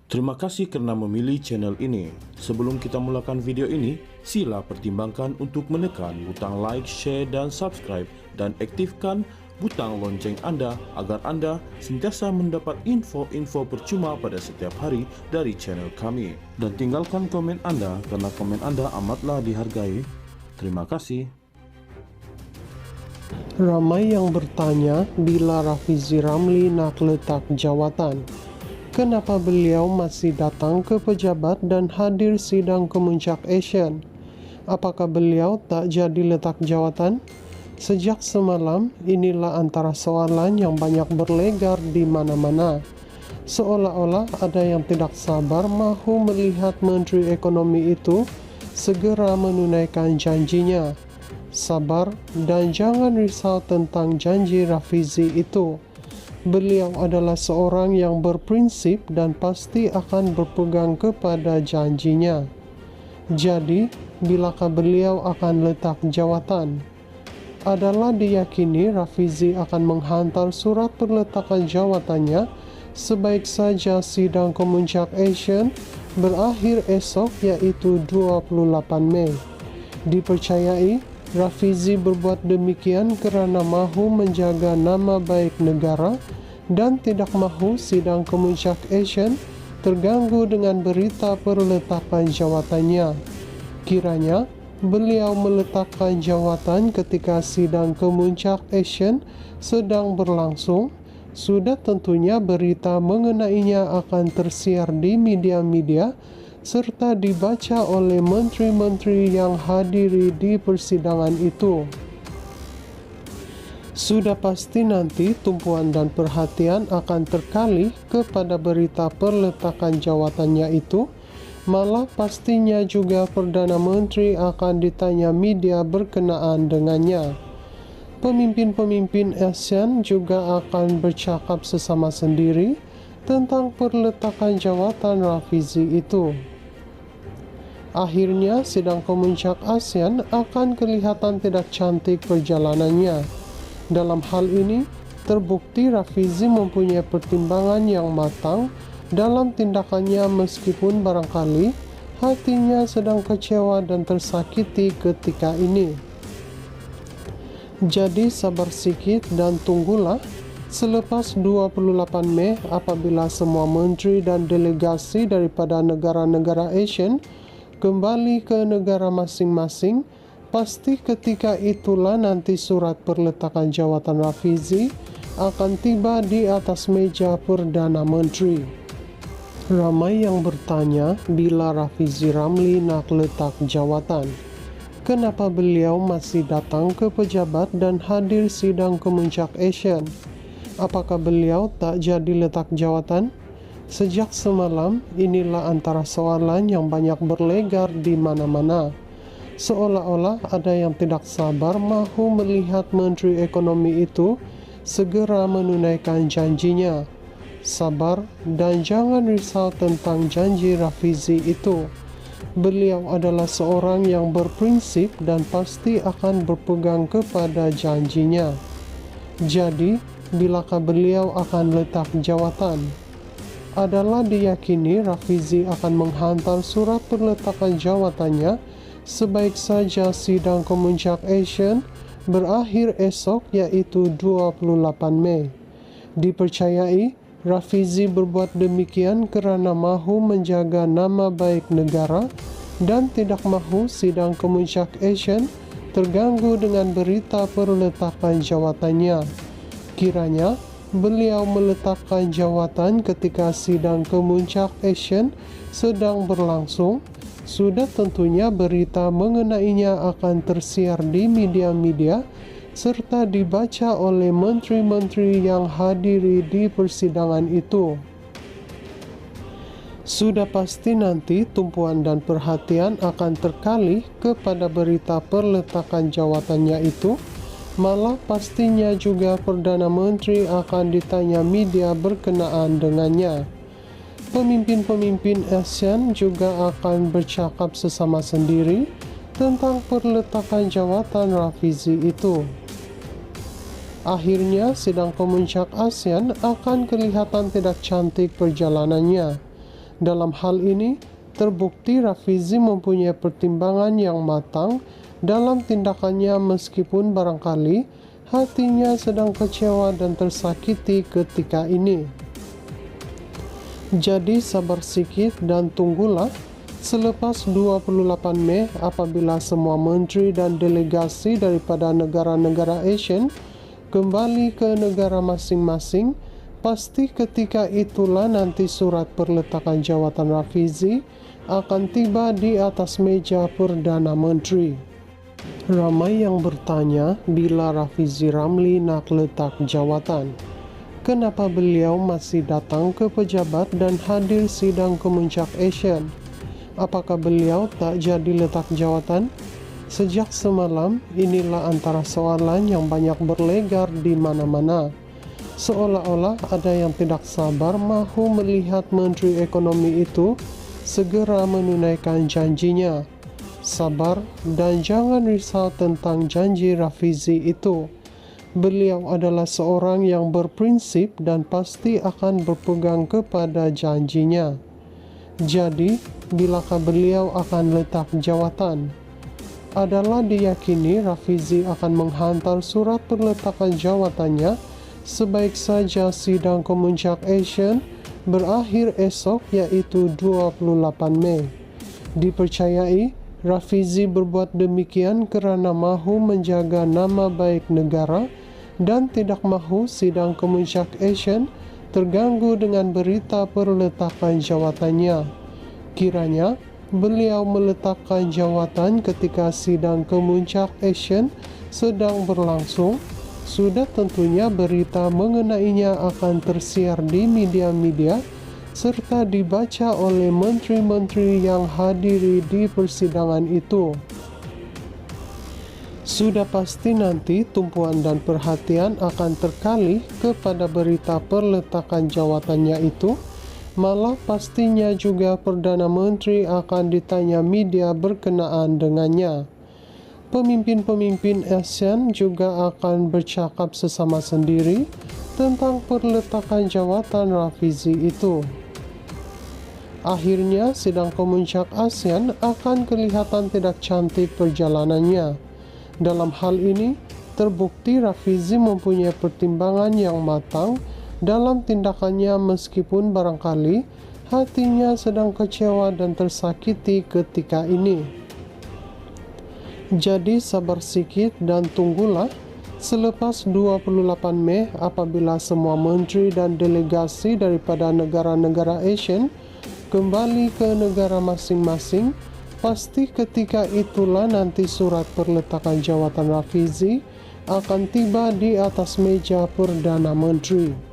Terima kasih karena memilih channel ini. Sebelum kita mulakan video ini, sila pertimbangkan untuk menekan butang like, share, dan subscribe, dan aktifkan butang lonceng Anda agar Anda sentiasa mendapat info-info percuma pada setiap hari dari channel kami. Dan tinggalkan komen Anda karena komen Anda amatlah dihargai. Terima kasih. Ramai yang bertanya bila Rafizi Ramli nak letak jawatan. Kenapa beliau masih datang ke pejabat dan hadir sidang Kemuncak Asian? Apakah beliau tak jadi letak jawatan? Sejak semalam, inilah antara soalan yang banyak berlegar di mana-mana. Seolah-olah ada yang tidak sabar mahu melihat Menteri Ekonomi itu segera menunaikan janjinya. Sabar dan jangan risau tentang janji Rafizi itu. Beliau adalah seorang yang berprinsip dan pasti akan berpegang kepada janjinya. Jadi, bilakah beliau akan letak jawatan? Adalah diyakini Rafizi akan menghantar surat perletakan jawatannya sebaik saja sidang Kemuncak Asian berakhir esok, yaitu 28 Mei. Dipercayai Rafizi berbuat demikian kerana mahu menjaga nama baik negara dan tidak mahu sidang Kemuncak Asian terganggu dengan berita perletakan jawatannya. Kiranya beliau meletakkan jawatan ketika sidang Kemuncak Asian sedang berlangsung, sudah tentunya berita mengenainya akan tersiar di media-media serta dibaca oleh menteri-menteri yang hadiri di persidangan itu. Sudah pasti nanti tumpuan dan perhatian akan terkalih kepada berita perletakan jawatannya itu. Malah pastinya juga Perdana Menteri akan ditanya media berkenaan dengannya. Pemimpin-pemimpin ASEAN juga akan bercakap sesama sendiri tentang perletakan jawatan Rafizi itu. Akhirnya, sidang Kemuncak ASEAN akan kelihatan tidak cantik perjalanannya. Dalam hal ini, terbukti Rafizi mempunyai pertimbangan yang matang dalam tindakannya meskipun barangkali hatinya sedang kecewa dan tersakiti ketika ini. Jadi sabar sikit dan tunggulah selepas 28 Mei apabila semua menteri dan delegasi daripada negara-negara Asian kembali ke negara masing-masing. Pasti ketika itulah nanti surat perletakan jawatan Rafizi akan tiba di atas meja Perdana Menteri. Ramai yang bertanya bila Rafizi Ramli nak letak jawatan. Kenapa beliau masih datang ke pejabat dan hadir sidang Kemuncak Asian? Apakah beliau tak jadi letak jawatan? Sejak semalam, inilah antara soalan yang banyak berlegar di mana-mana. Seolah-olah ada yang tidak sabar mahu melihat Menteri Ekonomi itu segera menunaikan janjinya. Sabar dan jangan risau tentang janji Rafizi itu. Beliau adalah seorang yang berprinsip dan pasti akan berpegang kepada janjinya. Jadi, bilakah beliau akan letak jawatan? Adalah diyakini Rafizi akan menghantar surat perletakan jawatannya sebaik saja sidang Kemuncak Asian berakhir esok, yaitu 28 Mei. Dipercayai Rafizi berbuat demikian kerana mahu menjaga nama baik negara dan tidak mahu sidang Kemuncak Asian terganggu dengan berita perletakan jawatannya. Kiranya beliau meletakkan jawatan ketika sidang Kemuncak Asian sedang berlangsung, sudah tentunya berita mengenainya akan tersiar di media-media serta dibaca oleh menteri-menteri yang hadiri di persidangan itu. Sudah pasti nanti tumpuan dan perhatian akan terkalih kepada berita perletakan jawatannya itu. Malah pastinya juga Perdana Menteri akan ditanya media berkenaan dengannya. Pemimpin-pemimpin ASEAN juga akan bercakap sesama sendiri tentang perletakan jawatan Rafizi itu. Akhirnya, sidang Kemuncak ASEAN akan kelihatan tidak cantik perjalanannya. Dalam hal ini, terbukti Rafizi mempunyai pertimbangan yang matang dalam tindakannya meskipun barangkali hatinya sedang kecewa dan tersakiti ketika ini. Jadi sabar sikit dan tunggulah selepas 28 Mei apabila semua menteri dan delegasi daripada negara-negara Asian kembali ke negara masing-masing. Pasti ketika itulah nanti surat perletakan jawatan Rafizi akan tiba di atas meja Perdana Menteri. Ramai yang bertanya bila Rafizi Ramli nak letak jawatan. Kenapa beliau masih datang ke pejabat dan hadir sidang Kemuncak Asian? Apakah beliau tak jadi letak jawatan? Sejak semalam, inilah antara soalan yang banyak berlegar di mana-mana. Seolah-olah ada yang tidak sabar mahu melihat Menteri Ekonomi itu segera menunaikan janjinya. Sabar dan jangan risau tentang janji Rafizi itu. Beliau adalah seorang yang berprinsip dan pasti akan berpegang kepada janjinya. Jadi, bilakah beliau akan letak jawatan? Adalah diyakini Rafizi akan menghantar surat perletakan jawatannya sebaik saja sidang Kemuncak Asian berakhir esok yaitu 28 Mei. Dipercayai Rafizi berbuat demikian kerana mahu menjaga nama baik negara dan tidak mahu sidang Kemuncak Asian terganggu dengan berita perletakan jawatannya. Kiranya beliau meletakkan jawatan ketika sidang Kemuncak Asian sedang berlangsung, sudah tentunya berita mengenainya akan tersiar di media-media serta dibaca oleh menteri-menteri yang hadiri di persidangan itu. Sudah pasti nanti tumpuan dan perhatian akan terkalih kepada berita perletakan jawatannya itu. Malah pastinya juga Perdana Menteri akan ditanya media berkenaan dengannya. Pemimpin-pemimpin ASEAN juga akan bercakap sesama sendiri tentang perletakan jawatan Rafizi itu. Akhirnya, sidang Kemuncak ASEAN akan kelihatan tidak cantik perjalanannya. Dalam hal ini, terbukti Rafizi mempunyai pertimbangan yang matang dalam tindakannya meskipun barangkali hatinya sedang kecewa dan tersakiti ketika ini. Jadi sabar sikit dan tunggulah selepas 28 Mei apabila semua menteri dan delegasi daripada negara-negara Asian kembali ke negara masing-masing. Pasti ketika itulah nanti surat perletakan jawatan Rafizi akan tiba di atas meja Perdana Menteri.